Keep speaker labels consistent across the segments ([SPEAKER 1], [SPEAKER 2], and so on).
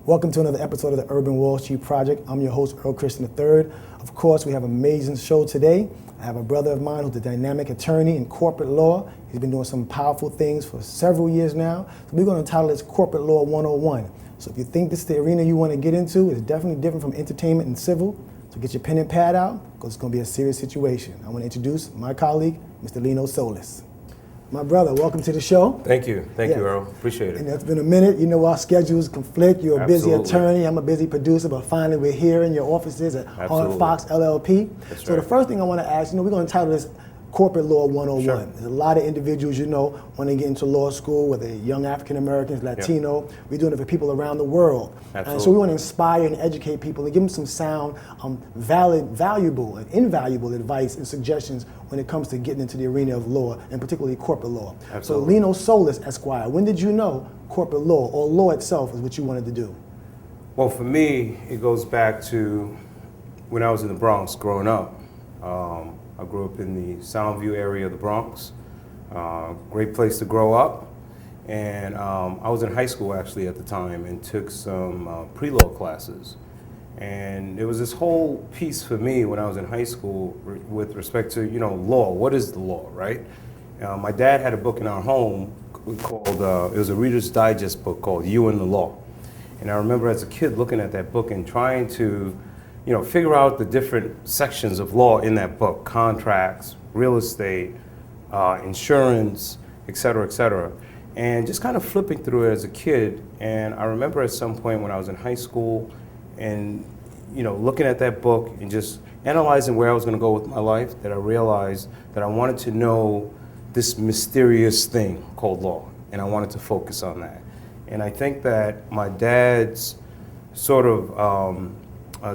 [SPEAKER 1] Welcome to another episode of the Urban Wall Street Project. I'm your host, Earl Christian III. Of course, we have an amazing show today. I have a brother of mine who's a dynamic attorney in corporate law. He's been doing some powerful things for several years now. So we're going to title this Corporate Law 101. So if you think this is the arena you want to get into, it's definitely different from entertainment and civil. So get your pen and pad out, because it's going to be a serious situation. I want to introduce my colleague, Mr. Lino Solis. My brother, welcome to the show.
[SPEAKER 2] Thank you, Earl. Appreciate it.
[SPEAKER 1] And it's been a minute. You know our schedules conflict. You're a busy
[SPEAKER 2] Absolutely.
[SPEAKER 1] attorney. I'm a busy producer, but finally we're here in your offices at Hard Fox LLP.
[SPEAKER 2] That's
[SPEAKER 1] so
[SPEAKER 2] right.
[SPEAKER 1] The first thing I want to ask, we're going to title this Corporate Law 101.
[SPEAKER 2] Sure.
[SPEAKER 1] There's a lot of individuals, want to get into law school, whether they're young African Americans, Latino. Yep. We're doing it for people around the world.
[SPEAKER 2] Absolutely.
[SPEAKER 1] And so we want to inspire and educate people and give them some sound, valid, valuable, and invaluable advice and suggestions when it comes to getting into the arena of law, and particularly corporate law.
[SPEAKER 2] Absolutely.
[SPEAKER 1] So Lino Solis, Esquire, when did you know corporate law or law itself is what you wanted to do?
[SPEAKER 2] Well, for me, it goes back to when I was in the Bronx growing up. I grew up in the Soundview area of the Bronx. Great place to grow up. And I was in high school actually at the time and took some pre-law classes. And there was this whole piece for me when I was in high school with respect to, law. What is the law, right? My dad had a book in our home called, it was a Reader's Digest book called You and the Law. And I remember as a kid looking at that book and trying to, figure out the different sections of law in that book: contracts, real estate, insurance, et cetera, and just kind of flipping through it as a kid. And I remember at some point when I was in high school and, looking at that book and just analyzing where I was going to go with my life, that I realized that I wanted to know this mysterious thing called law, and I wanted to focus on that. And I think that my dad's sort of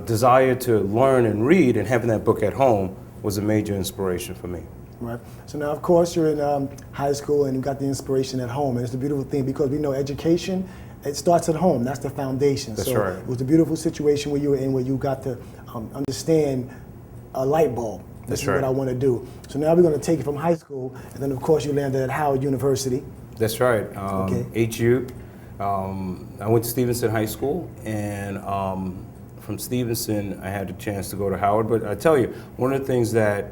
[SPEAKER 2] desire to learn and read and having that book at home was a major inspiration for me.
[SPEAKER 1] Right. So now, of course, you're in high school and you got the inspiration at home. And it's a beautiful thing because we know education, it starts at home. That's the foundation.
[SPEAKER 2] That's
[SPEAKER 1] so
[SPEAKER 2] right.
[SPEAKER 1] It was a beautiful situation where you were in, where you got to understand a light bulb. This is
[SPEAKER 2] right.
[SPEAKER 1] what I want to do. So now we're going to take it from high school, and then of course you landed at Howard University.
[SPEAKER 2] That's right.
[SPEAKER 1] Okay.
[SPEAKER 2] HU. I went to Stevenson High School, and from Stevenson I had a chance to go to Howard. But I tell you, one of the things that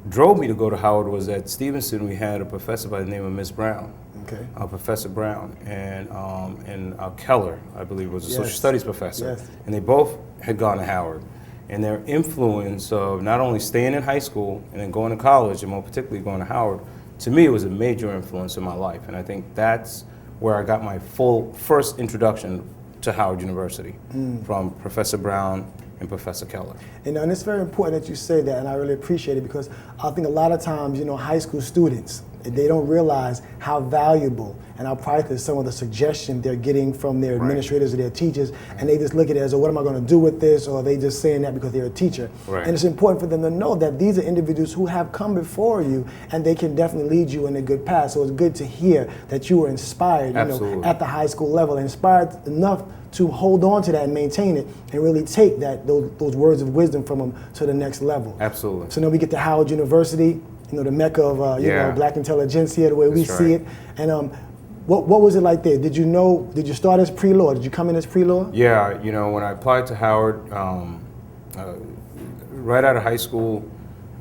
[SPEAKER 2] drove me to go to Howard was at Stevenson we had a professor by the name of Miss Brown.
[SPEAKER 1] Okay.
[SPEAKER 2] Professor Brown and Keller, I believe, was a social studies professor.
[SPEAKER 1] Yes.
[SPEAKER 2] And they both had gone to Howard. And their influence of not only staying in high school and then going to college, and more particularly going to Howard, to me it was a major influence in my life. And I think that's where I got my first introduction to Howard University, from Professor Brown and Professor Keller.
[SPEAKER 1] And it's very important that you say that, and I really appreciate it, because I think a lot of times, high school students, they don't realize how valuable and how priceless some of the suggestions they're getting from their administrators or their teachers, and they just look at it as, what am I going to do with this, or they just saying that because they're a teacher.
[SPEAKER 2] Right.
[SPEAKER 1] And it's important for them to know that these are individuals who have come before you, and they can definitely lead you in a good path. So it's good to hear that you were inspired, at the high school level, inspired enough to hold on to that and maintain it, and really take those words of wisdom from them to the next level.
[SPEAKER 2] Absolutely.
[SPEAKER 1] So now we get to Howard University, the mecca of black intelligentsia, the way we see it. And what was it like there? Did you start as pre-law? Did you come in as pre-law?
[SPEAKER 2] Yeah, when I applied to Howard, right out of high school,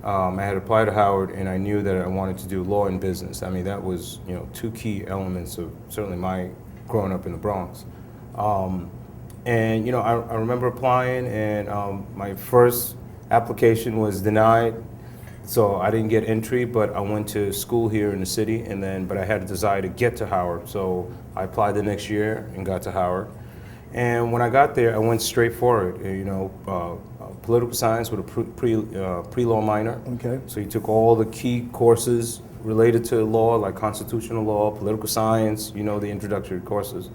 [SPEAKER 2] I had applied to Howard, and I knew that I wanted to do law and business. I mean, that was, two key elements of certainly my growing up in the Bronx. And I remember applying, and my first application was denied, so I didn't get entry. But I went to school here in the city, but I had a desire to get to Howard, so I applied the next year and got to Howard. And when I got there, I went straight for it. Political science with a pre-law minor.
[SPEAKER 1] Okay.
[SPEAKER 2] So you took all the key courses related to law, like constitutional law, political science, the introductory courses.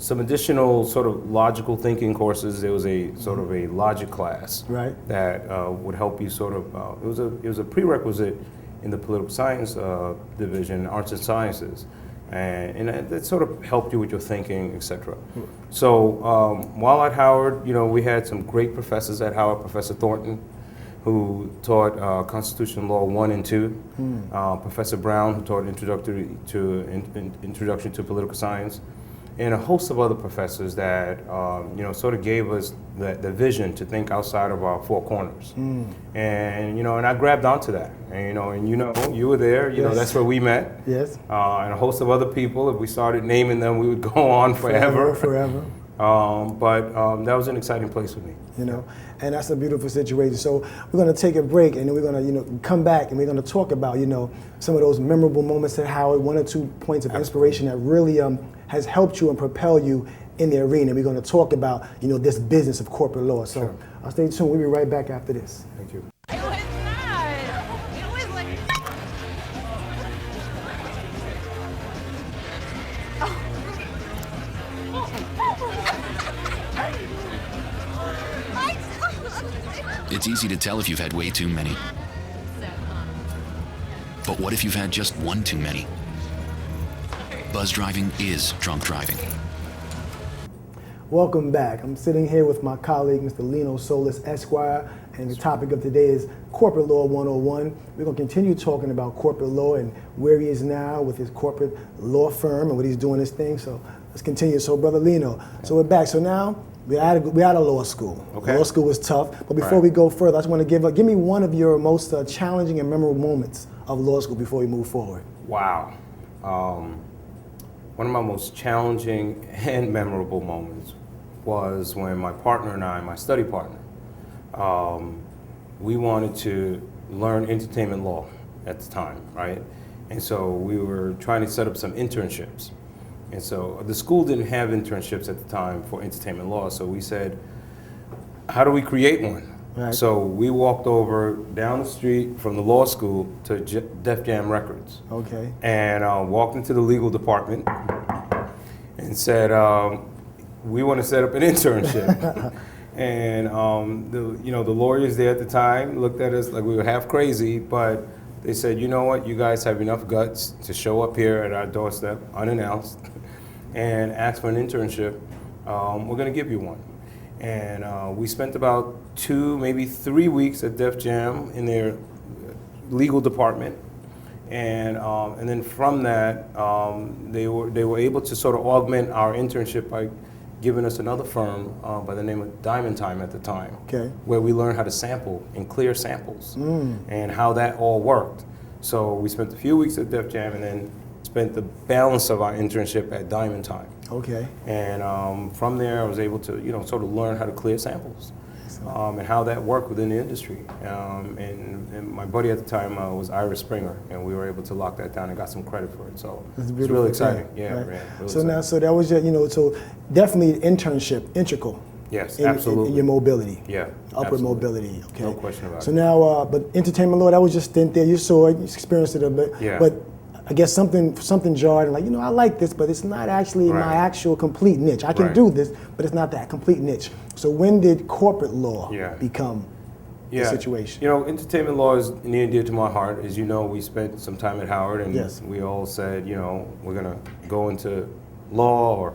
[SPEAKER 2] Some additional sort of logical thinking courses. There was a sort of a logic class that would help you sort of, it was a prerequisite in the political science division, arts and sciences. And that sort of helped you with your thinking, etc. So while at Howard, we had some great professors at Howard. Professor Thornton, who taught Constitutional Law 1 and 2. Professor Brown, who taught Introduction to Political Science. and a host of other professors that sort of gave us the vision to think outside of our four corners. And I grabbed onto that. And you were there.
[SPEAKER 1] Yes.
[SPEAKER 2] That's where we met.
[SPEAKER 1] Yes.
[SPEAKER 2] And a host of other people. If we started naming them, we would go on forever.
[SPEAKER 1] Forever.
[SPEAKER 2] But that was an exciting place for me.
[SPEAKER 1] And that's a beautiful situation. So we're going to take a break, and then we're going to come back, and we're going to talk about some of those memorable moments at Howard, 1 or 2 points of inspiration that really has helped you and propelled you in the arena. We're going to talk about this business of corporate law. So
[SPEAKER 2] Sure.
[SPEAKER 1] Stay tuned. We'll be right back after this.
[SPEAKER 2] Thank you.
[SPEAKER 3] It's easy to tell if you've had way too many. But what if you've had just one too many? Buzz driving is drunk driving.
[SPEAKER 1] Welcome back. I'm sitting here with my colleague, Mr. Lino Solis, Esquire, and the topic of today is Corporate Law 101. We're going to continue talking about corporate law and where he is now with his corporate law firm and what he's doing his thing. So let's continue. So, Brother Lino, so we're back. So now we're out of law school.
[SPEAKER 2] Okay.
[SPEAKER 1] Law school was tough. But before we go further, I just want to give me one of your most challenging and memorable moments of law school before we move forward.
[SPEAKER 2] Wow. One of my most challenging and memorable moments was when my partner and I, my study partner, we wanted to learn entertainment law at the time, right? And so we were trying to set up some internships. And so the school didn't have internships at the time for entertainment law, so we said, how do we create one?
[SPEAKER 1] Right.
[SPEAKER 2] So we walked over down the street from the law school to Def Jam Records.
[SPEAKER 1] Okay.
[SPEAKER 2] And walked into the legal department and said, we want to set up an internship. And the lawyers there at the time looked at us like we were half crazy, but they said, you know what, you guys have enough guts to show up here at our doorstep unannounced and ask for an internship. We're going to give you one. And we spent about 2, maybe 3 weeks at Def Jam in their legal department. And then from that, they were able to sort of augment our internship by giving us another firm by the name of Diamond Time at the time,
[SPEAKER 1] Okay.
[SPEAKER 2] where we learned how to sample and clear samples and how that all worked. So we spent a few weeks at Def Jam and then spent the balance of our internship at Diamond Time.
[SPEAKER 1] Okay.
[SPEAKER 2] And from there, I was able to, sort of learn how to clear samples and how that worked within the industry. And my buddy at the time was Ira Springer, and we were able to lock that down and got some credit for it. So it's really exciting.
[SPEAKER 1] Thing,
[SPEAKER 2] Yeah,
[SPEAKER 1] right?
[SPEAKER 2] really
[SPEAKER 1] so
[SPEAKER 2] exciting.
[SPEAKER 1] now, so that was your, so definitely internship, integral.
[SPEAKER 2] Yes,
[SPEAKER 1] in
[SPEAKER 2] absolutely.
[SPEAKER 1] In your mobility.
[SPEAKER 2] Yeah,
[SPEAKER 1] Upward
[SPEAKER 2] absolutely.
[SPEAKER 1] mobility. Okay.
[SPEAKER 2] No question about
[SPEAKER 1] So
[SPEAKER 2] it.
[SPEAKER 1] now, but entertainment law, that was just stint there. You saw it, you experienced it a bit.
[SPEAKER 2] Yeah.
[SPEAKER 1] But I guess something jarred, and like, I like this, but it's not actually my
[SPEAKER 2] Right.
[SPEAKER 1] actual complete niche. I can
[SPEAKER 2] Right.
[SPEAKER 1] do this, but it's not that complete niche. So when did corporate law
[SPEAKER 2] Yeah.
[SPEAKER 1] become the situation?
[SPEAKER 2] Entertainment law is near and dear to my heart. As you know, we spent some time at Howard, and
[SPEAKER 1] Yes.
[SPEAKER 2] we all said, we're going to go into law or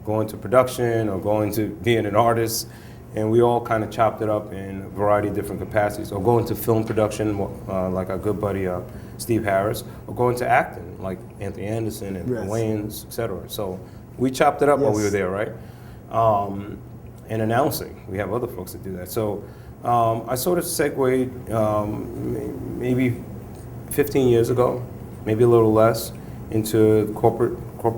[SPEAKER 2] go into production or go into being an artist. And we all kind of chopped it up in a variety of different capacities, or go into film production, like our good buddy Steve Harris, or go into acting, like Anthony Anderson and
[SPEAKER 1] Yes.
[SPEAKER 2] Wayans, et cetera. So we chopped it up while we were
[SPEAKER 1] Yes.
[SPEAKER 2] there, right? And announcing, we have other folks that do that. So I sort of segued maybe 15 years ago, maybe a little less, into corporate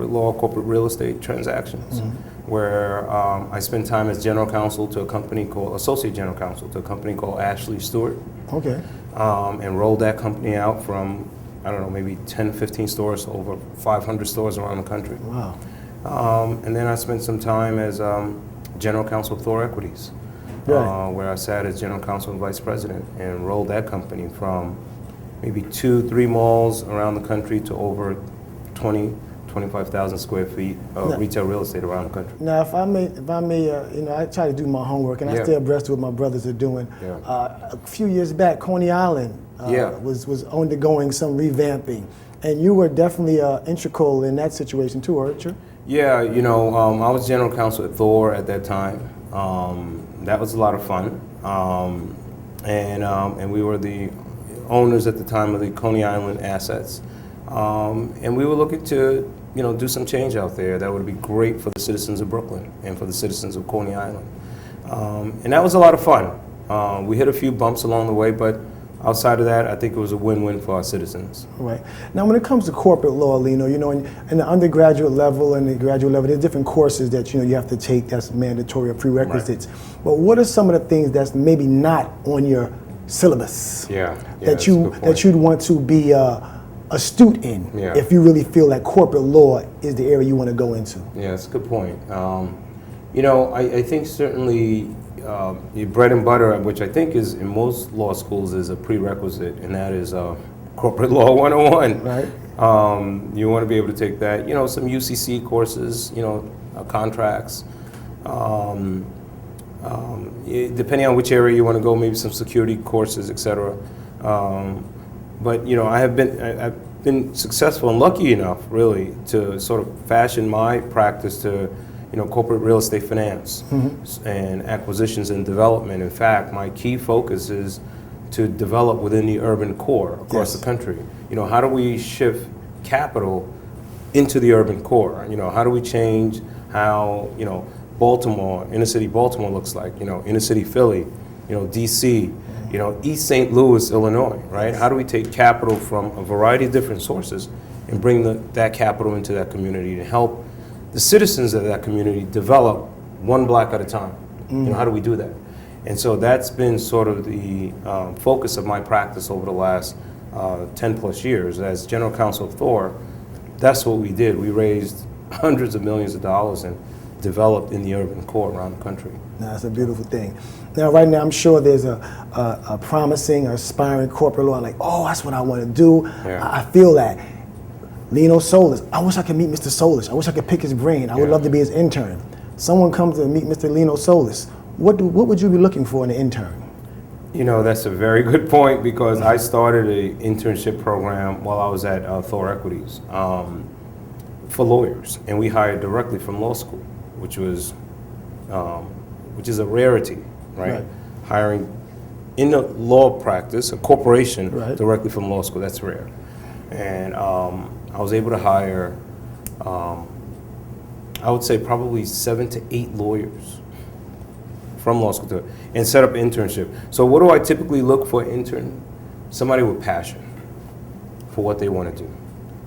[SPEAKER 2] law, corporate real estate transactions, where I spent time as general counsel to a company called, associate general counsel to a company called Ashley Stewart,
[SPEAKER 1] Okay.
[SPEAKER 2] and rolled that company out from, I don't know, maybe 10, 15 stores to over 500 stores around the country.
[SPEAKER 1] Wow.
[SPEAKER 2] And then I spent some time as general counsel of Thor Equities,
[SPEAKER 1] Right.
[SPEAKER 2] where I sat as general counsel and vice president and rolled that company from maybe 2, 3 malls around the country to over 25,000 square feet of
[SPEAKER 1] Yeah.
[SPEAKER 2] retail real estate around the country.
[SPEAKER 1] Now, if I may, I try to do my homework, and I
[SPEAKER 2] Yeah.
[SPEAKER 1] stay abreast of what my brothers are doing.
[SPEAKER 2] Yeah.
[SPEAKER 1] A few years back, Coney Island
[SPEAKER 2] Yeah.
[SPEAKER 1] was undergoing some revamping, and you were definitely integral in that situation too, weren't you?
[SPEAKER 2] Yeah, I was general counsel at Thor at that time. That was a lot of fun, and we were the owners at the time of the Coney Island assets, and we were looking to do some change out there that would be great for the citizens of Brooklyn and for the citizens of Coney Island. And that was a lot of fun. We hit a few bumps along the way, but outside of that, I think it was a win-win for our citizens.
[SPEAKER 1] Right. Now, when it comes to corporate law, Lino, in the undergraduate level and the graduate level, there's different courses that, you have to take that's mandatory or prerequisites. Right. But what are some of the things that's maybe not on your syllabus that you'd want to be astute in if you really feel that corporate law is the area you want to go into?
[SPEAKER 2] Yeah, that's a good point. I think certainly your bread and butter, which I think is in most law schools is a prerequisite, and that is corporate law 101.
[SPEAKER 1] Right.
[SPEAKER 2] You want to be able to take that. Some UCC courses, contracts. Depending on which area you want to go, maybe some security courses, etc. But I've been successful and lucky enough, really, to sort of fashion my practice to corporate real estate finance and acquisitions and development. In fact, my key focus is to develop within the urban core across the country. How do we shift capital into the urban core? How do we change how, Baltimore, inner city Baltimore looks like, inner city Philly, DC, East St. Louis, Illinois, right? How do we take capital from a variety of different sources and bring that capital into that community to help the citizens of that community develop one block at a time? How do we do that? And so that's been sort of the focus of my practice over the last 10 plus years. As general counsel of Thor, that's what we did. We raised hundreds of millions of dollars and developed in the urban core around the country.
[SPEAKER 1] That's a beautiful thing. Now, right now, I'm sure there's a promising, aspiring corporate law, like, oh, that's what I want to do. I feel that. Lino Solis, I wish I could meet Mr. Solis. I wish I could pick his brain. I would love to be his intern. Someone comes to meet Mr. Lino Solis. What would you be looking for in an intern?
[SPEAKER 2] That's a very good point, because I started an internship program while I was at Thor Equities for lawyers, and we hired directly from law school, which is a rarity, right? Hiring in a law practice, a corporation, directly from law school, that's rare. And I was able to hire, I would say probably 7 to 8 lawyers from law school and set up an internship. So what do I typically look for an intern? Somebody with passion for what they want to do,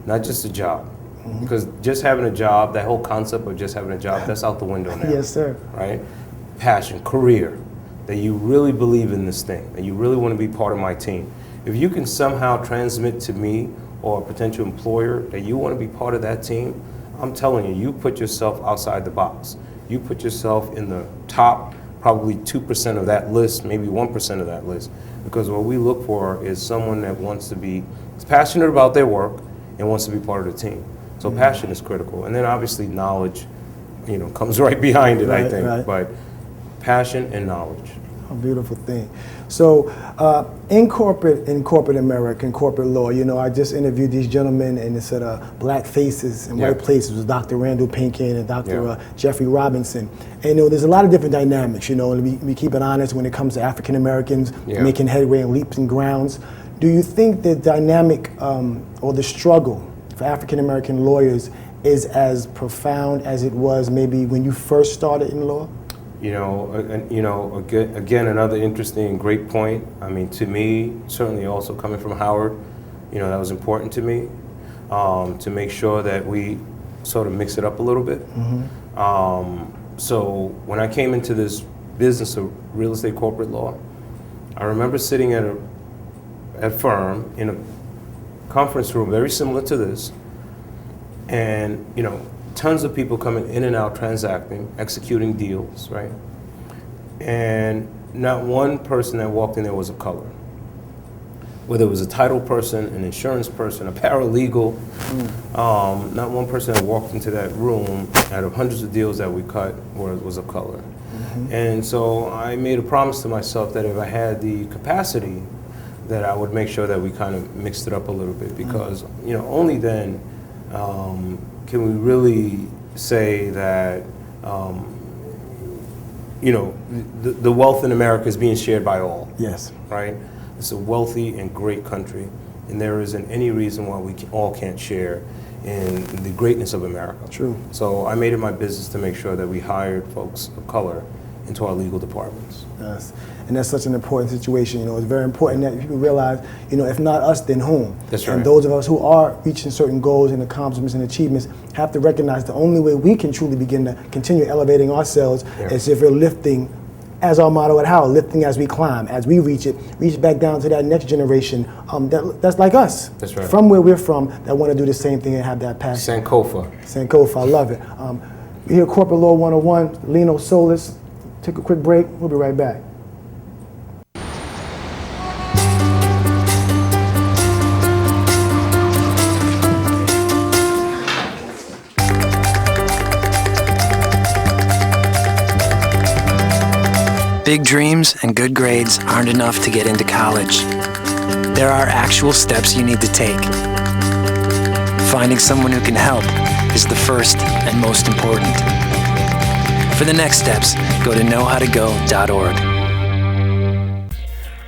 [SPEAKER 2] not just a job. Because just having a job, that whole concept of just having a job, that's out the window now.
[SPEAKER 1] Yes, sir.
[SPEAKER 2] Right? Passion, career, that you really believe in this thing, that you really want to be part of my team. If you can somehow transmit to me or a potential employer that you want to be part of that team, I'm telling you, you put yourself outside the box. You put yourself in the top probably 2% of that list, maybe 1% of that list. Because what we look for is someone that wants to be passionate about their work and wants to be part of the team. So passion is critical. And then obviously knowledge, comes right behind it, I think. But passion and knowledge.
[SPEAKER 1] A beautiful thing. So in corporate America, in corporate law, I just interviewed these gentlemen, and it said black faces and white places. It was Dr. Randall Pinkin and Dr. Jeffrey Robinson. And there's a lot of different dynamics, and we keep it honest when it comes to African Americans making headway and leaps and grounds. Do you think the dynamic or the struggle for African American lawyers is as profound as it was maybe when you first started in law?
[SPEAKER 2] Again, another interesting and great point. I mean, to me, certainly also coming from Howard, that was important to me, to make sure that we sort of mix it up a little bit. So when I came into this business of real estate corporate law, I remember sitting at a firm in a conference room very similar to this, and tons of people coming in and out, transacting, executing deals, right? And not one person that walked in there was of color. Whether it was a title person, an insurance person, a paralegal, not one person that walked into that room out of hundreds of deals that we cut was of color. And so I made a promise to myself that if I had the capacity, that I would make sure that we kind of mixed it up a little bit, because only then can we really say that the wealth in America is being shared by all.
[SPEAKER 1] Yes.
[SPEAKER 2] Right? It's a wealthy and great country, and there isn't any reason why we all can't share in the greatness of America.
[SPEAKER 1] True.
[SPEAKER 2] So I made it my business to make sure that we hired folks of color into our legal departments.
[SPEAKER 1] Yes. And that's such an important situation. You know, it's very important that people realize, you know, if not us, then whom?
[SPEAKER 2] That's right.
[SPEAKER 1] And those of us who are reaching certain goals and accomplishments and achievements have to recognize the only way we can truly begin to continue elevating ourselves is if we're lifting, as our motto at Howard, lifting as we climb, as we reach back down to that next generation that's like us.
[SPEAKER 2] That's right.
[SPEAKER 1] From where we're from, that want to do the same thing and have that passion. Sankofa, I love it. We're here at Corporate Law 101, Lino Solis. Take a quick break, we'll be right back.
[SPEAKER 4] Big dreams and good grades aren't enough to get into college. There are actual steps you need to take. Finding someone who can help is the first and most important. For the next steps, go to knowhowtogo.org.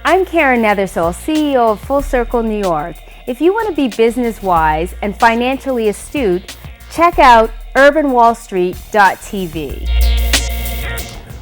[SPEAKER 5] I'm Karen Nethersole, CEO of Full Circle New York. If you want to be business-wise and financially astute, check out urbanwallstreet.tv.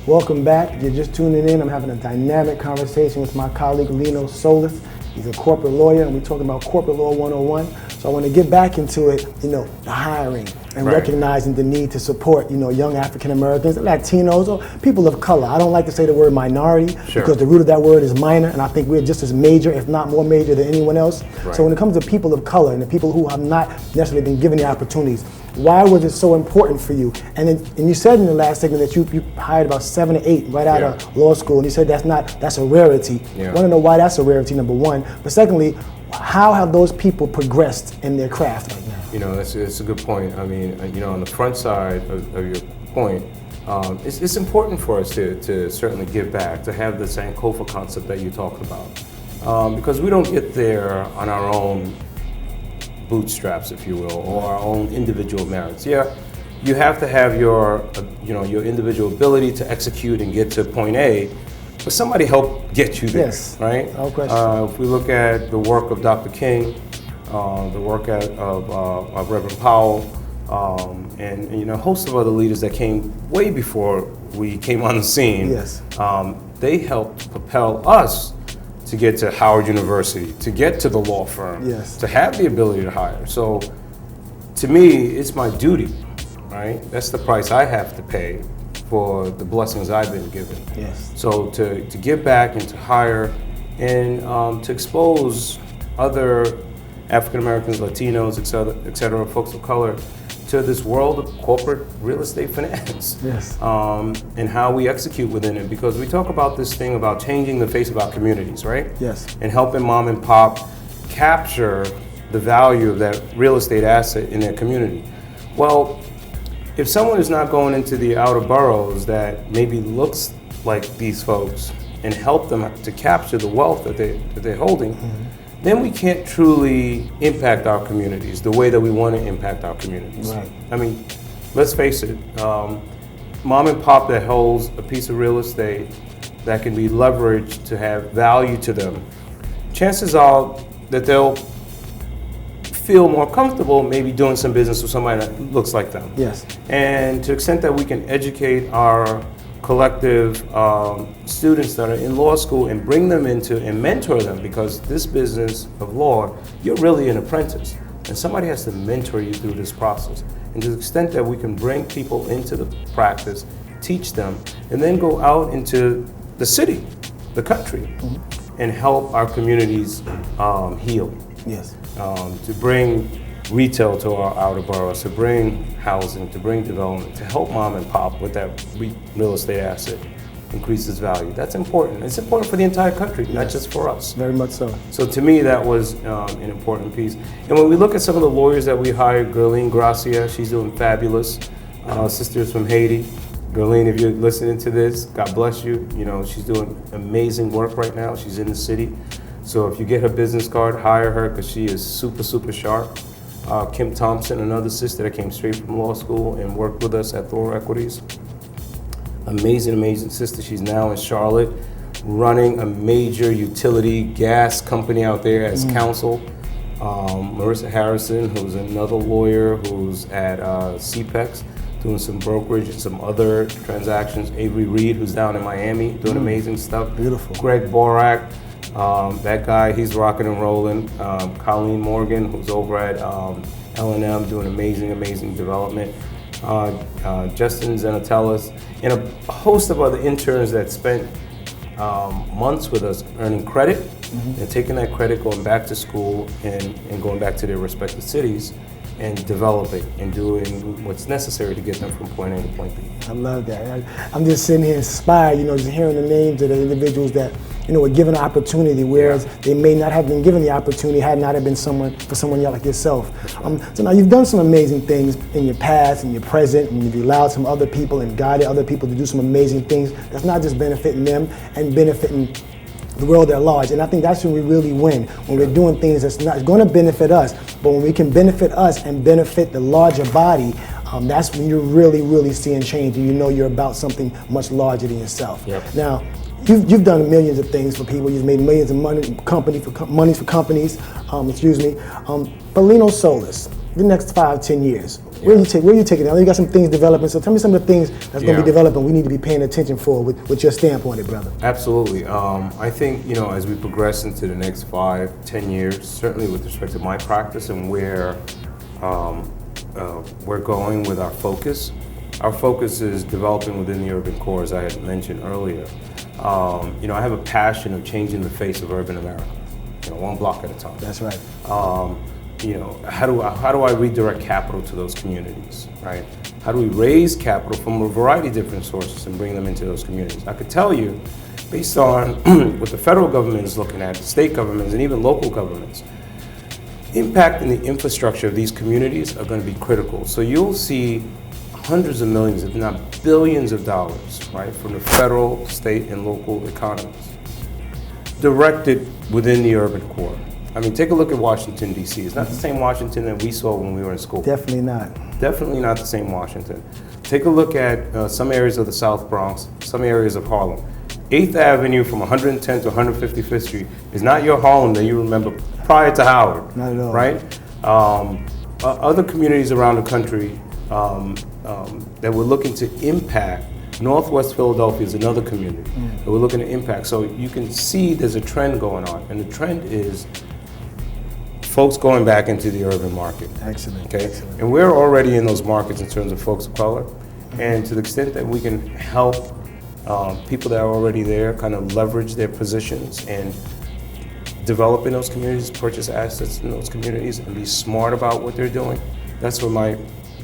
[SPEAKER 1] Welcome back. If you're just tuning in, I'm having a dynamic conversation with my colleague Lino Solis. He's a corporate lawyer, and we're talking about Corporate Law 101. So I want to get back into it, you know, the hiring and recognizing the need to support, you know, young African Americans, Latinos, or people of color. I don't like to say the word minority because the root of that word is minor, and I think we're just as major, if not more major than anyone else. So when it comes to people of color and the people who have not necessarily been given the opportunities, why was it so important for you? And you said in the last segment that you hired about 7 to 8 right out of law school, and you said that's a rarity. I want to know why that's a rarity, number one. But secondly, how have those people progressed in their craft right now?
[SPEAKER 2] You know, it's a good point. I mean, you know, on the front side of your point, it's important for us to certainly give back, to have the Sankofa concept that you talked about, because we don't get there on our own bootstraps, if you will, or our own individual merits. Yeah, you have to have your, your individual ability to execute and get to point A, but somebody helped get you there, right?
[SPEAKER 1] No question.
[SPEAKER 2] If we look at the work of Dr. King, the work of Reverend Powell, and a host of other leaders that came way before we came on the scene, they helped propel us to get to Howard University, to get to the law firm, to have the ability to hire. So to me, it's my duty, right? That's the price I have to pay for the blessings I've been given. So to give back and to hire and to expose other African Americans, Latinos, et cetera, folks of color, to this world of corporate real estate finance, and how we execute within it. Because we talk about this thing about changing the face of our communities, right? And helping mom and pop capture the value of that real estate asset in their community. Well, if someone is not going into the outer boroughs that maybe looks like these folks and help them to capture the wealth that they're holding, then we can't truly impact our communities the way that we want to impact our communities. I mean, let's face it, mom and pop that holds a piece of real estate that can be leveraged to have value to them, chances are that they'll feel more comfortable maybe doing some business with somebody that looks like them. And to the extent that we can educate our collective students that are in law school and bring them into and mentor them, because this business of law, you're really an apprentice and somebody has to mentor you through this process. And to the extent that we can bring people into the practice, teach them, and then go out into the city, the country, and help our communities heal. To bring retail to our outer boroughs, to bring housing, to bring development, to help mom and pop with that real estate asset, increases value. That's important. It's important for the entire country, not just for us.
[SPEAKER 1] Very much so.
[SPEAKER 2] So to me, that was an important piece. And when we look at some of the lawyers that we hired, Gerline Gracia, she's doing fabulous. Sisters from Haiti. Gerline, if you're listening to this, God bless you. You know, she's doing amazing work right now. She's in the city. So if you get her business card, hire her because she is super, super sharp. Kim Thompson, another sister that came straight from law school and worked with us at Thor Equities. Amazing, amazing sister. She's now in Charlotte running a major utility gas company out there as counsel. Marissa Harrison, who's another lawyer who's at CPEX, doing some brokerage and some other transactions. Avery Reed, who's down in Miami, doing amazing stuff.
[SPEAKER 1] Beautiful.
[SPEAKER 2] Greg Borak, that guy, he's rocking and rolling. Colleen Morgan, who's over at L&M, doing amazing development. Justin Zenatellis, and a host of other interns that spent months with us earning credit and taking that credit, going back to school and going back to their respective cities and developing and doing what's necessary to get them from point A to point B.
[SPEAKER 1] I love that. I'm just sitting here inspired, just hearing the names of the individuals that, were given an opportunity, whereas they may not have been given the opportunity had not have been someone like yourself. So now you've done some amazing things in your past and your present, and you've allowed some other people and guided other people to do some amazing things that's not just benefiting them and benefiting the world at large. And I think that's when we really win, when we're doing things that's not going to benefit us, but when we can benefit us and benefit the larger body, that's when you're really seeing change, and you're about something much larger than yourself.
[SPEAKER 2] Yep.
[SPEAKER 1] Now, you've done millions of things for people. You've made millions of monies for companies. But Lino Solis, the next 5-10 years, where are you taking it? I know you got some things developing. So tell me some of the things that's going to be developing. We need to be paying attention for with your stamp on it, brother.
[SPEAKER 2] Absolutely. I think as we progress into the next 5-10 years, certainly with respect to my practice and where we're going with our focus. Our focus is developing within the urban core, as I had mentioned earlier. I have a passion of changing the face of urban America, one block at a time.
[SPEAKER 1] That's right.
[SPEAKER 2] How do I redirect capital to those communities, right? How do we raise capital from a variety of different sources and bring them into those communities? I could tell you, based on what the federal government is looking at, state governments, and even local governments, impact in the infrastructure of these communities are going to be critical. So you'll see hundreds of millions, if not billions of dollars, right, from the federal, state, and local economies, directed within the urban core. I mean, take a look at Washington, D.C. It's not the same Washington that we saw when we were in school.
[SPEAKER 1] Definitely not.
[SPEAKER 2] Definitely not the same Washington. Take a look at some areas of the South Bronx, some areas of Harlem. 8th Avenue from 110th to 155th Street is not your Harlem that you remember prior to Howard.
[SPEAKER 1] Not at all.
[SPEAKER 2] Right? Other communities around the country that we're looking to impact. Northwest Philadelphia is another community that we're looking to impact. So you can see there's a trend going on, and the trend is folks going back into the urban market.
[SPEAKER 1] Excellent.
[SPEAKER 2] Okay,
[SPEAKER 1] Excellent.
[SPEAKER 2] and we're already in those markets in terms of folks of color, and to the extent that we can help people that are already there kind of leverage their positions and develop in those communities, purchase assets in those communities, and be smart about what they're doing. That's what my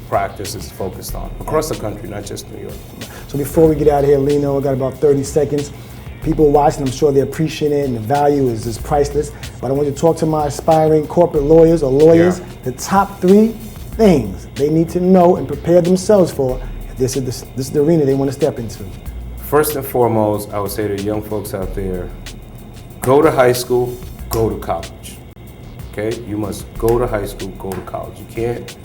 [SPEAKER 2] practice is focused on across the country, not just New York.
[SPEAKER 1] So before we get out of here, Lino, I got about 30 seconds. People watching, I'm sure they appreciate it, and the value is priceless. But I want you to talk to my aspiring corporate lawyers or lawyers, the top 3 things they need to know and prepare themselves for. This is the arena they want to step into.
[SPEAKER 2] First and foremost, I would say to young folks out there, go to high school, go to college. Okay? You must go to high school, go to college. You can't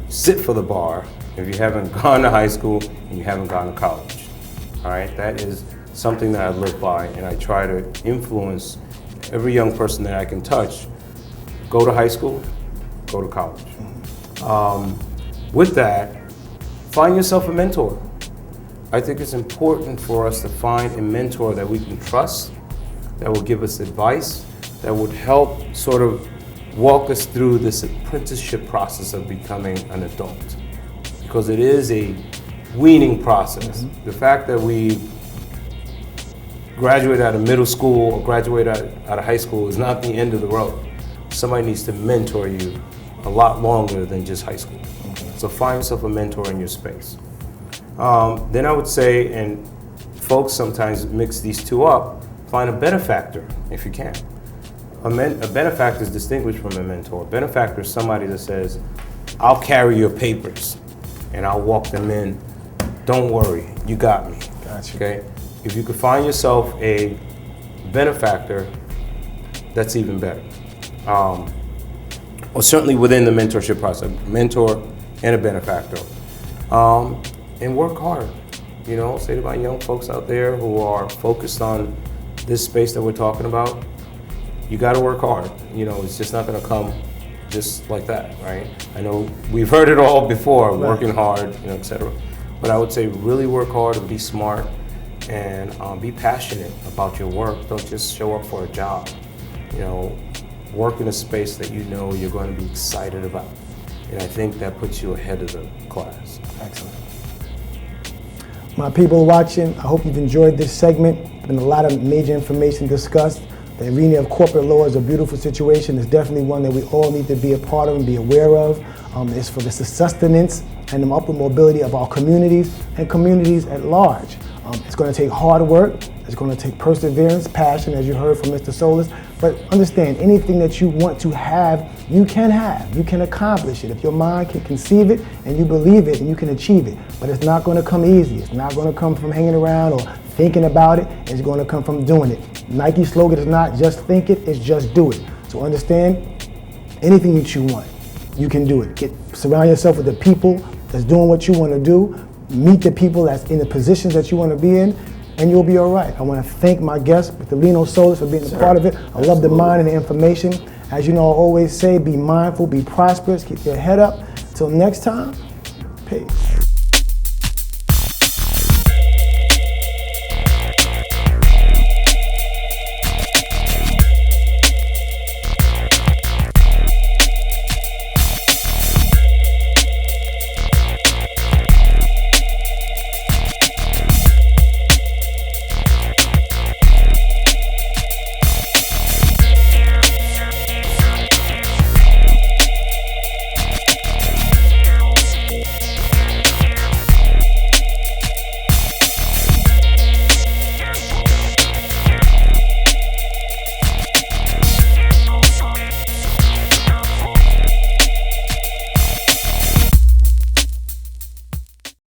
[SPEAKER 2] sit for the bar if you haven't gone to high school and you haven't gone to college. All right? That is something that I live by, and I try to influence every young person that I can touch. Go to high school, go to college. With that, find yourself a mentor. I think it's important for us to find a mentor that we can trust, that will give us advice, that would help sort of walk us through this apprenticeship process of becoming an adult. Because it is a weaning process. The fact that we graduate out of middle school or graduate out of high school is not the end of the road. Somebody needs to mentor you a lot longer than just high school. So find yourself a mentor in your space. Then I would say, and folks sometimes mix these two up, find a benefactor if you can. A benefactor is distinguished from a mentor. A benefactor is somebody that says, I'll carry your papers and I'll walk them in. Don't worry, you got me.
[SPEAKER 1] Gotcha.
[SPEAKER 2] Okay? If you could find yourself a benefactor, that's even better. Or certainly within the mentorship process, mentor and a benefactor. And work hard. Say to my young folks out there who are focused on this space that we're talking about, you got to work hard. You know, it's just not going to come just like that, right? I know we've heard it all before,
[SPEAKER 1] Right.
[SPEAKER 2] working hard, you know, et cetera. But I would say really work hard and be smart and be passionate about your work. Don't just show up for a job. You know, work in a space that you know you're going to be excited about. And I think that puts you ahead of the class.
[SPEAKER 1] Excellent. My people watching, I hope you've enjoyed this segment. There's been a lot of major information discussed. The arena of corporate law is a beautiful situation. It's definitely one that we all need to be a part of and be aware of. It's for the sustenance and the upward mobility of our communities and communities at large. It's going to take hard work. It's going to take perseverance, passion, as you heard from Mr. Solis. But understand, anything that you want to have. You can accomplish it. If your mind can conceive it and you believe it, and you can achieve it. But it's not going to come easy. It's not going to come from hanging around or thinking about it. It's going to come from doing it. Nike's slogan is not just think it, it's just do it. So understand, anything that you want, you can do it. Surround yourself with the people that's doing what you want to do. Meet the people that's in the positions that you want to be in, and you'll be all right. I want to thank my guest, Mr. Lino Solis, for being a part of it. I love the mind and the information. As you know, I always say, be mindful, be prosperous, keep your head up. Till next time, peace.